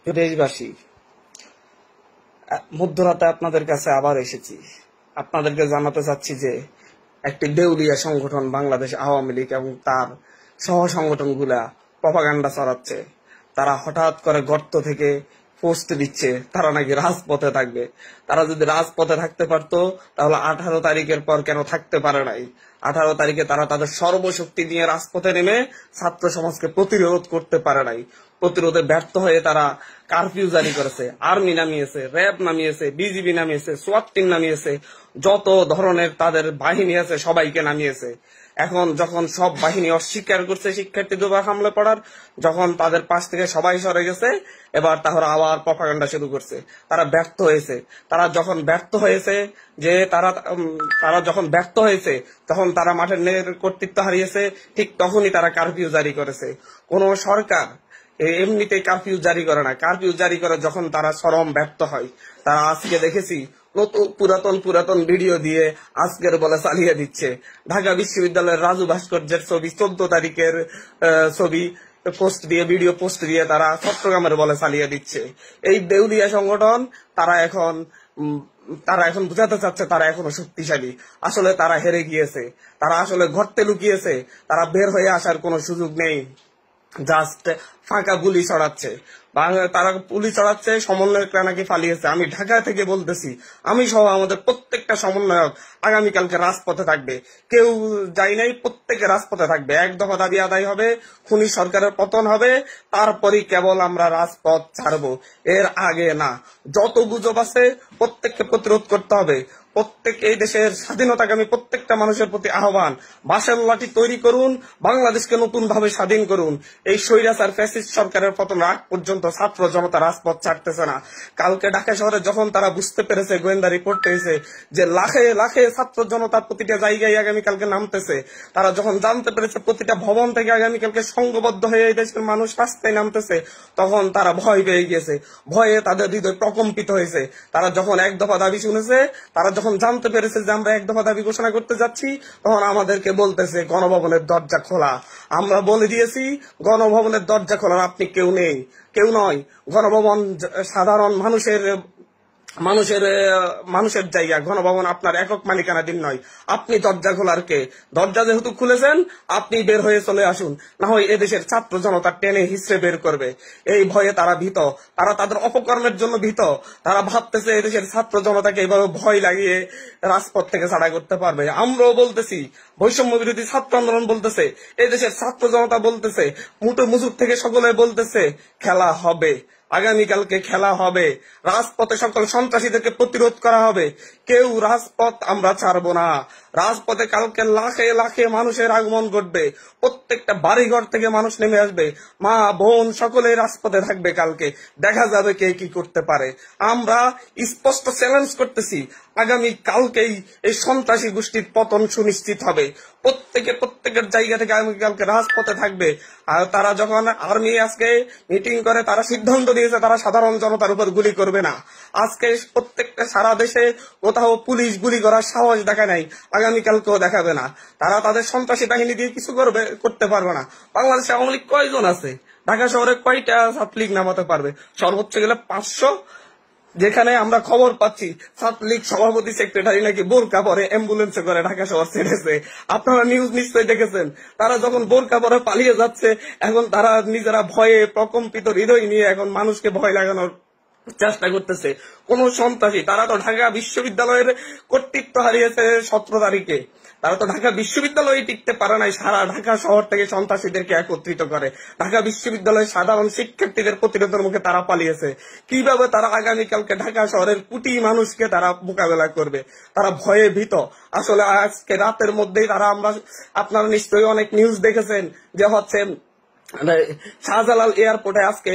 দেশবাসী, মধ্যরাতে আপনাদের কাছে আবার এসেছি। আপনাদেরকে জানাতে চাচ্ছি যে একটি দেউলিয়া সংগঠন বাংলাদেশ আওয়ামী লীগ এবং তার সহ সংগঠনগুলা প্রপাগান্ডা ছড়াচ্ছে। তারা হঠাৎ করে গর্ত থেকে পোস্ট দিচ্ছে তারা নাকি রাজপথে থাকবে। তারা যদি রাজপথে থাকতে পারতো তাহলে 18 তারিখের পর কেন থাকতে পারে নাই? 18 তারিখে তারা তাদের সর্বশক্তি নিয়ে রাজপথে নেমে ছাত্র সমাজকে প্রতিরোধ করতে পারে নাই। প্রতিরোধে ব্যর্থ হয়ে তারা কারফিউ জারি করেছে, আর্মি নামিয়েছে, র্যাব নামিয়েছে, বিজিবি নামিয়েছে, সোয়াট টিম নামিয়েছে, যত ধরনের তাদের বাহিনী আছে সবাইকে নামিয়েছে। এখন যখন সব বাহিনী অস্বীকার করছে শিক্ষার্থীদের উপর হামলা করার, যখন তাদের পাশ থেকে সবাই সরে গেছে, এবার তারা আবার প্রপাগান্ডা শুরু করছে। তারা ব্যর্থ হয়েছে। তারা যখন ব্যর্থ হয়েছে তখন তারা মাঠের কর্তৃত্ব হারিয়েছে, ঠিক তখনই তারা কারফিউ জারি করেছে। কোন সরকার এমনিতেই কারফিউ জারি করে না। কারফিউ জারি করে যখন তারা চরম ব্যর্থ হয়। তারা আজকে দেখেছি পুরাতন ভিডিও দিয়ে আজকের বলে চালিয়ে দিচ্ছে। ঢাকা বিশ্ববিদ্যালয়ের রাজু ভাস্কর্যের ছবি 14 তারিখের ছবি পোস্ট দিয়ে, ভিডিও পোস্ট দিয়ে তারা চট্টগ্রামের বলে চালিয়ে দিচ্ছে। এই দেউলিয়া সংগঠন তারা এখন বুঝাতে চাচ্ছে তারা এখনো শক্তিশালী। আসলে তারা হেরে গিয়েছে। তারা আসলে গর্তে লুকিয়েছে। তারা বের হয়ে আসার কোনো সুযোগ নেই। জাস্ট ফাঁকা গুলি ছড়াচ্ছে। তারা পুলিশ ছড়াচ্ছে, সমন্বয়করা নাকি পালিয়েছে। আমি ঢাকা থেকে বলতেছি, আমি সহ আমাদের প্রত্যেকটা সমন্বয়ক আগামীকালকে রাজপথে থাকবে। কেউ যাই নাই, প্রত্যেকে রাজপথে থাকবে। এক দফা দাবি আদায় হবে, খুনি সরকারের পতন হবে, তারপরই কেবল আমরা রাজপথ ছাড়বো, এর আগে না। যত গুজব আছে প্রত্যেককে প্রতিরোধ করতে হবে। এই দেশের স্বাধীনতাকামী প্রত্যেকটা মানুষের প্রতি আহ্বান, বাঁশের লাঠি তৈরি করুন, বাংলাদেশকে নতুন ভাবে স্বাধীন করুন। এই স্বৈরাচার ফ্যাসিস্ট সরকারের পতন আগ পর্যন্ত ছাত্র জনতা রাজপথ ছাড়তেছে না। কালকে ঢাকা শহরে যখন তারা বুঝতে পেরেছে, গোয়েন্দা রিপোর্ট পেয়েছে যে লাখে লাখে ছাত্র জনতা প্রতিটা জায়গায় আগামীকালকে নামতেছে, তারা যখন জানতে পেরেছে প্রতিটা ভবন থেকে আগামীকালকে সংঘবদ্ধ হয়ে এই দেশের মানুষ রাস্তায় নামতেছে, তখন তারা ভয় পেয়ে গিয়েছে। ভয়ে তাদের হৃদয় প্রকম্পিত হয়েছে। তারা যখন এক দফা দাবি শুনেছে, তারা যখন জানতে পেরেছে যে আমরা এক দফা দাবি ঘোষণা করতে যাচ্ছি, তখন আমাদেরকে বলতেছে গণভবনের দরজা খোলা। আমরা বলে দিয়েছি গণভবনের দরজা খোলার আপনি কেউ নয়। গণভবন সাধারণ মানুষের জায়গা। গণভবন আপনার একক মালিকানাধীন নয়। আপনি দরজা খোলার কে? দরজা যেহেতু খুলেছেন, আপনি বের হয়ে চলে আসুন, না হয় এদেশের ছাত্র জনতা টেনে হিসড়ে বের করবে। এই ভয়ে তারা ভীত। তারা তাদের অপকর্মের জন্য ভীত। তারা ভাবতেছে এদেশের ছাত্র জনতাকে এইভাবে ভয় লাগিয়ে রাজপথ থেকে ছাড়া করতে পারবে। আমরাও বলতেছি, বৈষম্য বিরোধী ছাত্র আন্দোলন বলতেছে, এদেশের ছাত্র জনতা বলতেছে, মুটো মুজুর থেকে সকলে বলতেছে খেলা হবে। আগামীকালকে খেলা হবে। রাজপথে সকল সন্ত্রাসীদেরকে প্রতিরোধ করা হবে। কেউ রাজপথ আমরা ছাড়বো না। রাজপথে কালকে লাখে লাখে মানুষের আগমন ঘটবে। প্রত্যেকটা বাড়িঘর থেকে মানুষ নেমে আসবে। মা বোন সকলে রাজপথে থাকবে। কালকে দেখা যাবে কে কি করতে পারে। আমরা স্পষ্ট চ্যালেঞ্জ করতেছি, আগামী কালকেই এই সন্ত্রাসী গোষ্ঠীর পতন সুনিশ্চিত হবে। প্রত্যেকের জায়গা থেকে আগামীকালকে রাজপথে থাকবে। আর তারা যখন আর্মি আজকে মিটিং করে, তারা সিদ্ধান্ত নিয়েছে তারা সাধারণ জনতার উপর গুলি করবে না। আজকে প্রত্যেকটা সারা দেশে কোথাও পুলিশ গুলি করার সাহস দেখায় নাই, আগামীকালকেও দেখাবে না। তারা তাদের সন্ত্রাসী বাহিনী দিয়ে কিছু করতে পারবে না। বাংলাদেশে আওয়ামী লীগ কয়জন আছে? ঢাকা শহরে কয়টা ছাত্রলীগ নামাতে পারবে? সর্বোচ্চ গেলে 500। যেখানে আমরা খবর পাচ্ছি ছাত্রলীগ সভাপতি সেক্রেটারি নাকি বোরকা পরে অ্যাম্বুলেন্সে করে ঢাকা শহর ছেড়েছে। আপনারা নিউজ নিশ্চয়ই দেখেছেন। তারা যখন বোরকা পরে পালিয়ে যাচ্ছে, এখন তারা নিজেরা ভয়ে প্রকম্পিত হৃদয় নিয়ে এখন মানুষকে ভয় লাগানোর চেষ্টা করতেছে। কোন সন্ত্রাসী, তারা তো ঢাকা বিশ্ববিদ্যালয়ের কর্তৃত্ব হারিয়েছে 17 তারিখে। তারা তো ঢাকা বিশ্ববিদ্যালয়ে টিকতে পারে নাই, সারা ঢাকা শহর থেকে সন্ত্রাসীদেরকে একত্রিত করে ঢাকা বিশ্ববিদ্যালয়ের সাধারণ শিক্ষার্থীদের প্রতিরোধের মুখে তারা পালিয়েছে। কিভাবে তারা আগামীকালকে ঢাকা শহরের কোটি মানুষকে তারা মোকাবেলা করবে? তারা ভয়ে ভীত। আসলে আজকে রাতের মধ্যেই আপনারা নিশ্চয়ই অনেক নিউজ দেখেছেন যে হচ্ছে শাহজালাল এয়ারপোর্টে আজকে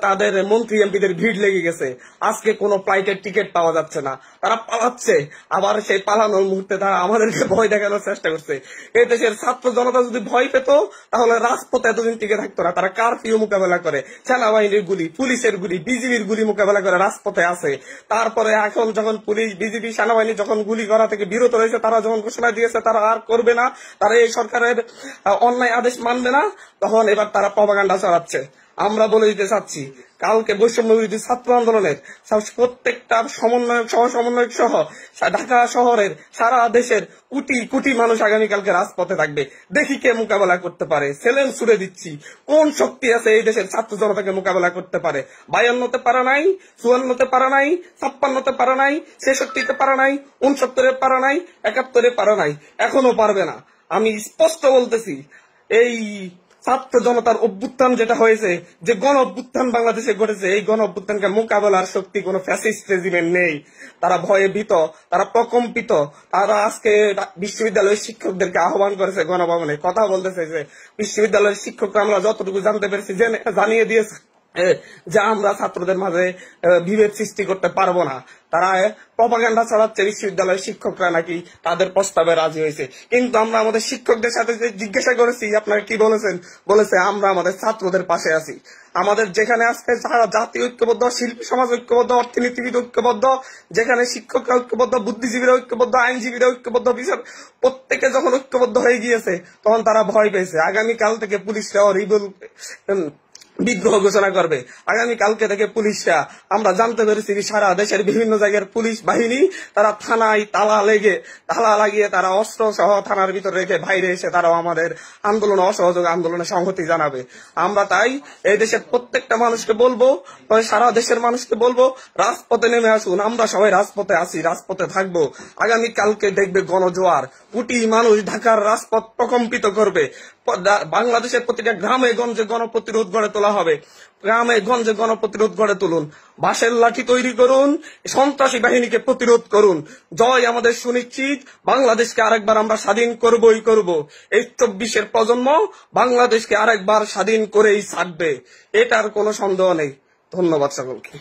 তাদের মন্ত্রী এমপিদের ভিড় লেগে গেছে। আজকে কোনো ফ্লাইটের টিকিট পাওয়া যাচ্ছে না। তারা পালাচ্ছে। আবার সেই পালানোর মুহূর্তে তারা আমাদেরকে ভয় দেখানোর চেষ্টা করছে। এই দেশের ছাত্র জনতা যদি ভয় পেত তাহলে রাজপথে এতদিন টিকে থাকতো না। তারা কারফিউ মোকাবেলা করে, সেনাবাহিনীর গুলি, পুলিশের গুলি, বিজিবির গুলি মোকাবেলা করে রাজপথে আছে। তারপরে এখন যখন পুলিশ, বিজিবি, সেনাবাহিনী যখন গুলি করা থেকে বিরত রয়েছে, তারা যখন ঘোষণা দিয়েছে তারা আর করবে না, তারা এই সরকারের অন্যায় আদেশ মানবে না, তখন এবার তারা প্রপাগান্ডা চালাচ্ছে। আমরা বলে দিতে চাচ্ছি, কালকে বৈষম্য বিরোধী ছাত্র আন্দোলনের প্রত্যেকটা সমন্বয়ক সহ সমন্বয়ক সহ ঢাকা শহরের সারা দেশের কোটি কোটি মানুষ আগামীকালকে রাজপথে থাকবে। দেখি কে মোকাবেলা করতে পারে। চ্যালেঞ্জ ছুড়ে দিচ্ছি, কোন শক্তি আছে এই দেশের ছাত্র জনতাকে মোকাবেলা করতে পারে। 52-তে পারা নাই, 54-তে পারা নাই, 56-তে পারা নাই, 66-তে পারা নাই, 69-এ পারা নাই, 71-এ পারা নাই, এখনো পারবে না। আমি স্পষ্ট বলতেছি, এই ছাত্র জনতার অভ্যুত্থান যেটা হয়েছে, যে গণ অভ্যুত্থান বাংলাদেশে ঘটেছে, এই গণ অভ্যুত্থানকে মোকাবেলার শক্তি কোন ফ্যাসিস্ট রেজিমেন্ট নেই। তারা ভয়ে ভীত, তারা প্রকম্পিত। তারা আজকে বিশ্ববিদ্যালয়ের শিক্ষকদেরকে আহ্বান করেছে গণভবনে, কথা বলতেছে যে বিশ্ববিদ্যালয়ের শিক্ষকরা আমরা যতটুকু জানতে পেরেছি জানিয়ে দিয়েছে যে আমরা ছাত্রদের মাঝে বিভেদ সৃষ্টি করতে পারবো না। তারা প্রপাগান্ডা চালাচ্ছে বিশ্ববিদ্যালয়ের শিক্ষকরা নাকি তাদের প্রস্তাবে রাজি হয়েছে। কিন্তু আমরা আমাদের শিক্ষকদের সাথে যে জিজ্ঞাসা করেছি আপনারা কি বলেছেন, বলেছে আমরা আমাদের ছাত্রদের পাশে আছি। আমাদের যেখানে আজকে জাতি ঐক্যবদ্ধ, শিল্পী সমাজ ঐক্যবদ্ধ, অর্থনীতিবিদ ঐক্যবদ্ধ, যেখানে শিক্ষকরা ঐক্যবদ্ধ, বুদ্ধিজীবীরা ঐক্যবদ্ধ, আইনজীবীরা ঐক্যবদ্ধ, বিচার প্রত্যেকে যখন ঐক্যবদ্ধ হয়ে গিয়েছে তখন তারা ভয় পেয়েছে। আগামীকাল থেকে পুলিশরা বিদ্রোহ ঘোষণা করবে। আগামী কালকে থেকে পুলিশরা, আমরা জানতে পেরেছি সারা দেশের বিভিন্ন জায়গার পুলিশ বাহিনী তারা থানায় তালা লাগিয়ে তারা অস্ত্র সহ থানার ভিতরে রেখে বাইরে এসে তারাও আমাদের আন্দোলনে অসহযোগ আন্দোলনে সংহতি জানাবে। আমরা তাই এই দেশের প্রত্যেকটা মানুষকে বলবো, সারা দেশের মানুষকে বলবো, রাজপথে নেমে আসুন। আমরা সবাই রাজপথে আছি, রাজপথে থাকবো। আগামী কালকে দেখবে গণজোয়ার, কোটি মানুষ ঢাকার রাজপথ প্রকম্পিত করবে। বাংলাদেশের প্রতিটা গ্রামে গঞ্জে গণপ্রতিরোধ গড়ে তোলা হবে। গ্রামে গঞ্জে গণপ্রতিরোধ গড়ে তুলুন, বাঁশের লাঠি তৈরি করুন, সন্ত্রাসী বাহিনীকে প্রতিরোধ করুন। জয় আমাদের সুনিশ্চিত। বাংলাদেশকে আরেকবার আমরা স্বাধীন করবই করব। এই 24-এর প্রজন্ম বাংলাদেশকে আরেকবার স্বাধীন করেই ছাড়বে, এটার কোনো সন্দেহ নেই। ধন্যবাদ সকলকে।